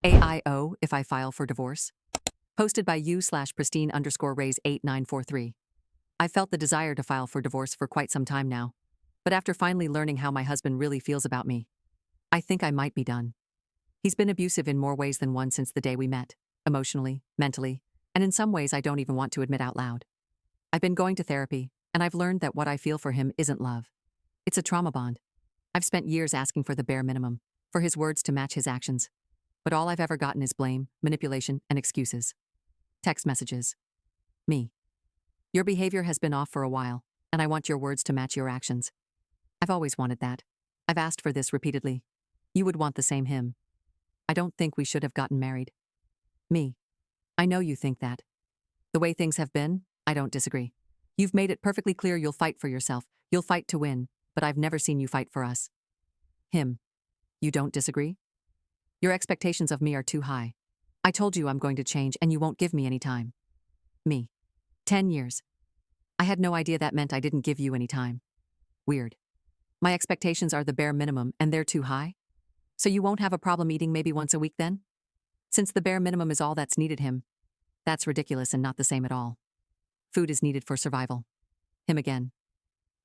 AIO if I file for divorce. Posted by you/pristine_raise8943. I felt the desire to file for divorce for quite some time now. But after finally learning how my husband really feels about me, I think I might be done. He's been abusive in more ways than one since the day we met, emotionally, mentally, and in some ways I don't even want to admit out loud. I've been going to therapy, and I've learned that what I feel for him isn't love. It's a trauma bond. I've spent years asking for the bare minimum, for his words to match his actions. But all I've ever gotten is blame, manipulation, and excuses. Text messages. Me. Your behavior has been off for a while, and I want your words to match your actions. I've always wanted that. I've asked for this repeatedly. You would want the same him. I don't think we should have gotten married. Me. I know you think that. The way things have been, I don't disagree. You've made it perfectly clear you'll fight for yourself, you'll fight to win, but I've never seen you fight for us. Him. You don't disagree? Your expectations of me are too high. I told you I'm going to change and you won't give me any time. Me. 10 years. I had no idea that meant I didn't give you any time. Weird. My expectations are the bare minimum and they're too high? So you won't have a problem eating maybe once a week then? Since the bare minimum is all that's needed him. That's ridiculous and not the same at all. Food is needed for survival. Him again.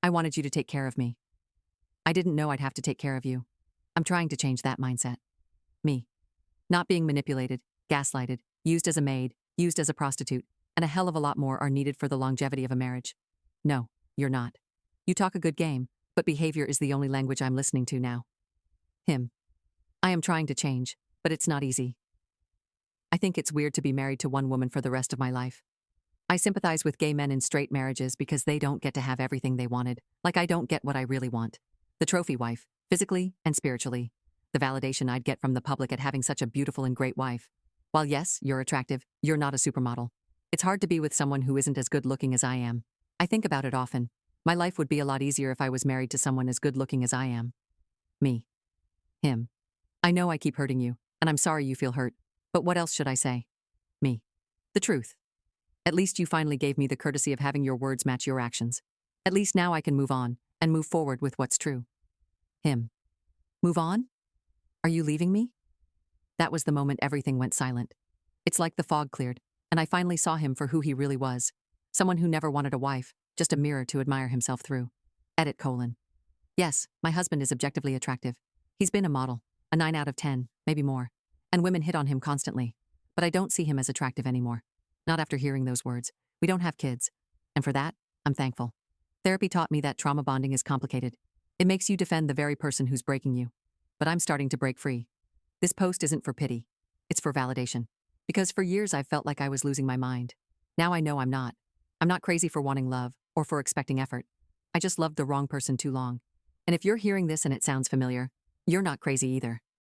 I wanted you to take care of me. I didn't know I'd have to take care of you. I'm trying to change that mindset. Me. Not being manipulated, gaslighted, used as a maid, used as a prostitute, and a hell of a lot more are needed for the longevity of a marriage. No, you're not. You talk a good game, but behavior is the only language I'm listening to now. Him. I am trying to change, but it's not easy. I think it's weird to be married to one woman for the rest of my life. I sympathize with gay men in straight marriages because they don't get to have everything they wanted, like I don't get what I really want. The trophy wife, physically and spiritually. The validation I'd get from the public at having such a beautiful and great wife. While yes, you're attractive, you're not a supermodel. It's hard to be with someone who isn't as good looking as I am. I think about it often. My life would be a lot easier if I was married to someone as good looking as I am. Me. Him. I know I keep hurting you, and I'm sorry you feel hurt, but what else should I say? Me. The truth. At least you finally gave me the courtesy of having your words match your actions. At least now I can move on, and move forward with what's true. Him. Move on? Are you leaving me? That was the moment everything went silent. It's like the fog cleared, and I finally saw him for who he really was. Someone who never wanted a wife, just a mirror to admire himself through. Edit: Yes, my husband is objectively attractive. He's been a model, a 9 out of 10, maybe more. And women hit on him constantly. But I don't see him as attractive anymore. Not after hearing those words. We don't have kids. And for that, I'm thankful. Therapy taught me that trauma bonding is complicated. It makes you defend the very person who's breaking you. But I'm starting to break free. This post isn't for pity. It's for validation. Because for years I've felt like I was losing my mind. Now I know I'm not. I'm not crazy for wanting love, or for expecting effort. I just loved the wrong person too long. And if you're hearing this and it sounds familiar, you're not crazy either.